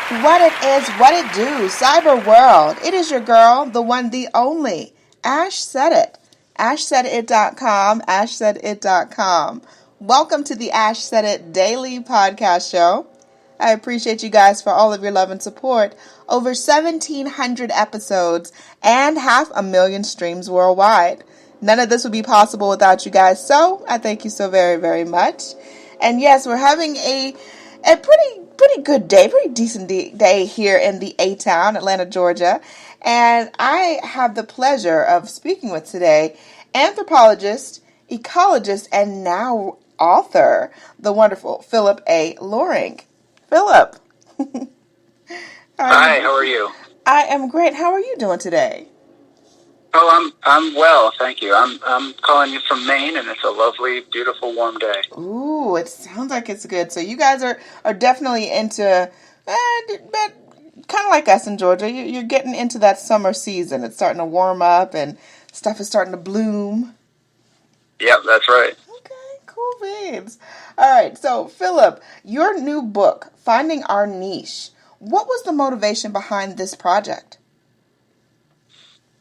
What it is, what it do, cyber world. It is your girl, the one, the only, Ash said it. AshSaidIt.com, AshSaidIt.com. Welcome to the Ash Said It Daily Podcast Show. I appreciate you guys for all of your love and support. Over 1,700 episodes and 500,000 streams worldwide. None of this would be possible without you guys, so I thank you so very, very much. And yes, we're having a pretty good day, pretty decent day here in the A-Town, Atlanta, Georgia. And I have the pleasure of speaking with today anthropologist, ecologist, and now author, the wonderful Philip A. Loring. Philip. Hi, how are you? I am great. How are you doing today? Oh, I'm well, thank you. I'm calling you from Maine, and it's a lovely, beautiful, warm day. Ooh, it sounds like it's good. So you guys are definitely into, kind of like us in Georgia. You're getting into that summer season. It's starting to warm up, and stuff is starting to bloom. Yep, that's right. Okay, cool beans. All right, so Philip, your new book, Finding Our Niche. What was the motivation behind this project?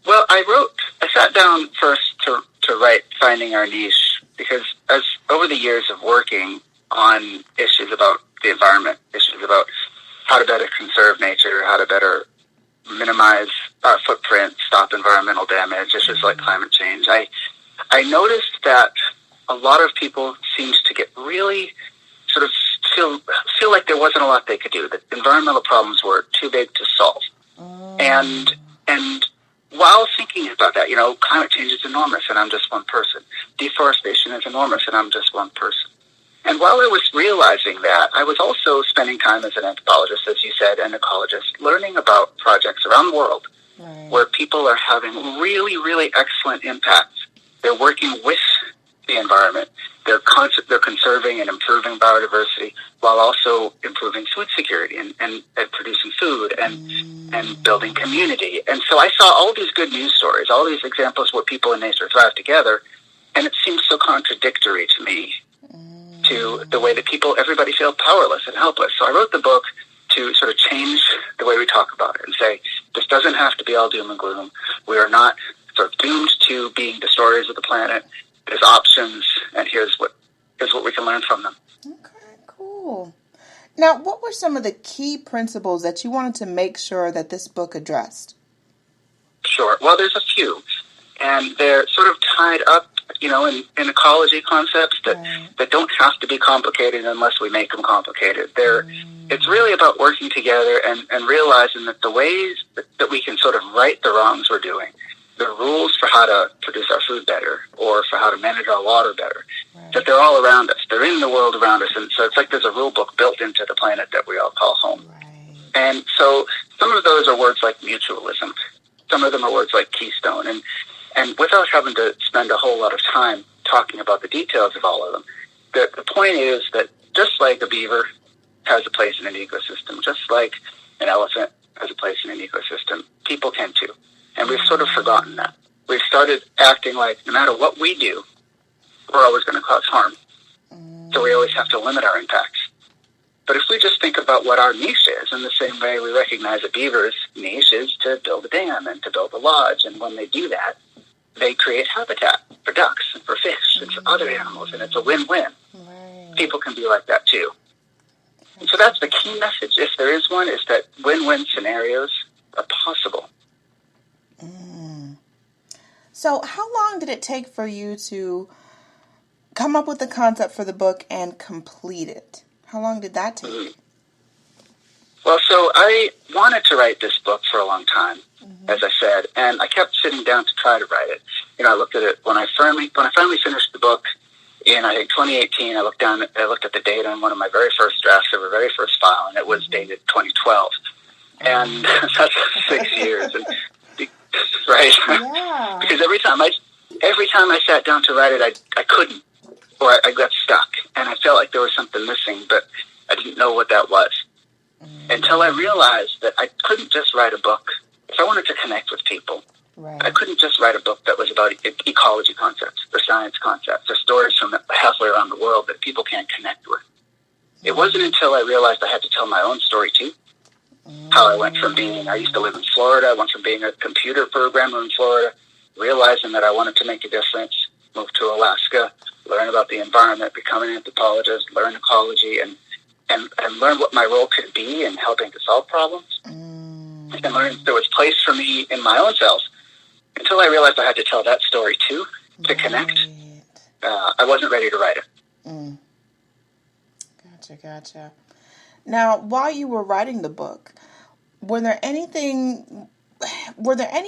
Well, I sat down first to write Finding Our Niche because as over the years of working on issues about the environment, issues about how to better conserve nature, how to better minimize our footprint, stop environmental damage, issues like climate change, I noticed that a lot of people seemed to get really sort of feel like there wasn't a lot they could do, that environmental problems were too big to solve. And while thinking about that, climate change is enormous and I'm just one person. Deforestation is enormous and I'm just one person. And while I was realizing that, I was also spending time as an anthropologist, as you said, and ecologist, learning about projects around the world where people are having really, really excellent impacts. They're working with the environment. They're conserving and improving biodiversity while also improving food security and producing food and building community. And so I saw all these good news stories, all these examples where people in nature thrive together, and it seemed so contradictory to me to the way that everybody feels powerless and helpless. So I wrote the book to sort of change the way we talk about it and say, this doesn't have to be all doom and gloom. We are not sort of doomed to being destroyers of the planet. There's options, and here's what we can learn from them. Okay, cool. Now, what were some of the key principles that you wanted to make sure that this book addressed? Sure. Well, there's a few, and they're sort of tied up, in ecology concepts that don't have to be complicated unless we make them complicated. It's really about working together and realizing that the ways that we can sort of right the wrongs we're doing, the rules for how to produce our food better or for how to manage our water better, that they're all around us. They're in the world around us. And so it's like there's a rule book built into the planet that we all call home. And so some of those are words like mutualism. Some of them are words like keystone. And without having to spend a whole lot of time talking about the details of all of them, the point is that just like a beaver has a place in an ecosystem, just like an elephant has a place in an ecosystem, people can too. And we've sort of forgotten that. We've started acting like no matter what we do, we're always going to cause harm. So we always have to limit our impacts. But if we just think about what our niche is, in the same way we recognize a beaver's niche is to build a dam and to build a lodge, and when they do that, they create habitat for ducks and for fish and for other animals, and it's a win-win. People can be like that too. And so that's the key message, if there is one, is that win-win scenarios are possible. So how long did it take for you to come up with the concept for the book and complete it? How long did that take? Well, so I wanted to write this book for a long time, as I said, and I kept sitting down to try to write it. I looked at it when I finally finished the book in, I think, 2018. I looked at the date on one of my very first drafts of a very first file, and it was dated 2012. And that's 6 years. And, right? Yeah. Because every time I sat down to write it, I couldn't, or I got stuck, and I felt like there was something missing, but I didn't know what that was. Until I realized that I couldn't just write a book. If I wanted to connect with people, I couldn't just write a book that was about ecology concepts or science concepts or stories from halfway around the world that people can't connect with. It wasn't until I realized I had to tell my own story too how I went from I used to live in Florida, I went from being a computer programmer in Florida, realizing that I wanted to make a difference, moved to Alaska, learn about the environment, become an anthropologist, learn ecology, and learn what my role could be in helping to solve problems. And learn there was place for me in my own self until I realized I had to tell that story too, to connect. I wasn't ready to write it. Gotcha. Now, while you were writing the book, were there any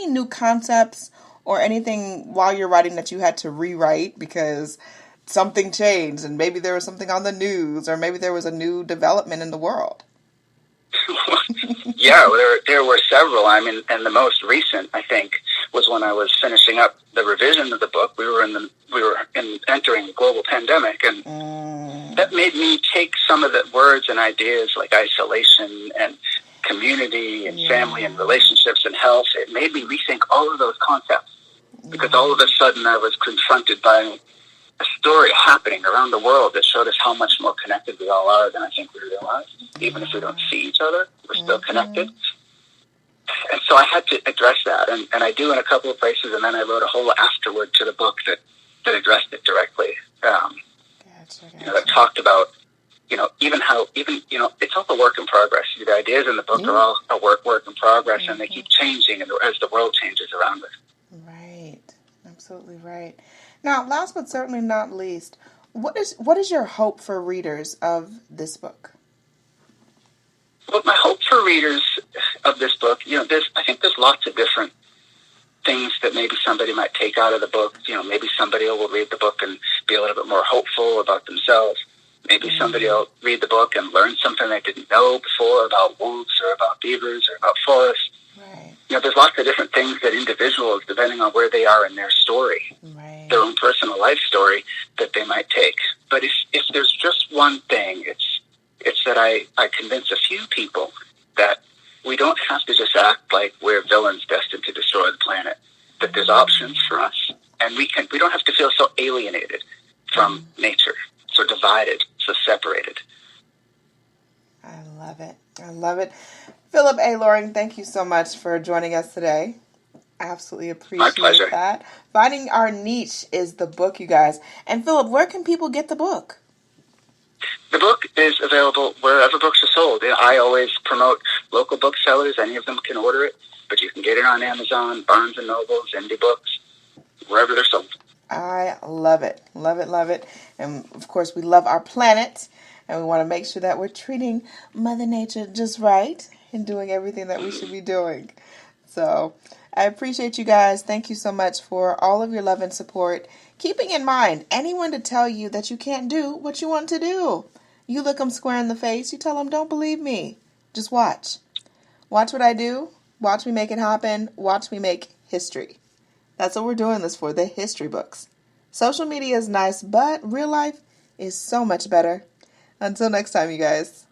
new concepts or anything while you're writing that you had to rewrite because something changed and maybe there was something on the news or maybe there was a new development in the world? Yeah, there were several. I mean, and the most recent, I think, was when I was finishing up the revision of the book. We were entering a global pandemic, and that made me take some of the words and ideas like isolation and community and family and relationships and health. It made me rethink all of those concepts because all of a sudden I was confronted by a story happening around the world that showed us how much more connected we all are than I think we realize. Even if we don't see each other, we're still connected. And so I had to address that, and I do in a couple of places, and then I wrote a whole afterword to the book that addressed it directly. That talked about, even it's all a work in progress. The ideas in the book are all a work in progress, and they keep changing as the world changes around us. Right. Absolutely right. Now, last but certainly not least, what is your hope for readers of this book? Well, my hope for readers of this book, I think there's lots of different things that maybe somebody might take out of the book. Maybe somebody will read the book and be a little bit more hopeful about themselves. Maybe somebody will read the book and learn something they didn't know before about wolves or about beavers or about forests. Right. There's lots of different things that individuals, depending on where they are in their story, their own personal life story, that they might take. But if there's just one thing, it's that I convince a few people that we don't have to just act like we're villains destined to destroy the planet, that there's options for us, and we don't have to feel so alienated from nature, so divided, so separated. I love it. Philip A. Loring, thank you so much for joining us today. Absolutely appreciate My pleasure. that. Finding Our Niche is the book, you guys. And Philip, where can people get the book? The book is available wherever books are sold. I always promote local booksellers. Any of them can order it, but you can get it on Amazon, Barnes & Nobles, Indie Books, wherever they're sold. I love it. Love it. And, of course, we love our planet, and we want to make sure that we're treating Mother Nature just right and doing everything that we should be doing. So I appreciate you guys. Thank you so much for all of your love and support. Keeping in mind, anyone to tell you that you can't do what you want to do, you look them square in the face, you tell them, don't believe me. Just watch. Watch what I do. Watch me make it happen. Watch me make history. That's what we're doing this for, the history books. Social media is nice, but real life is so much better. Until next time, you guys.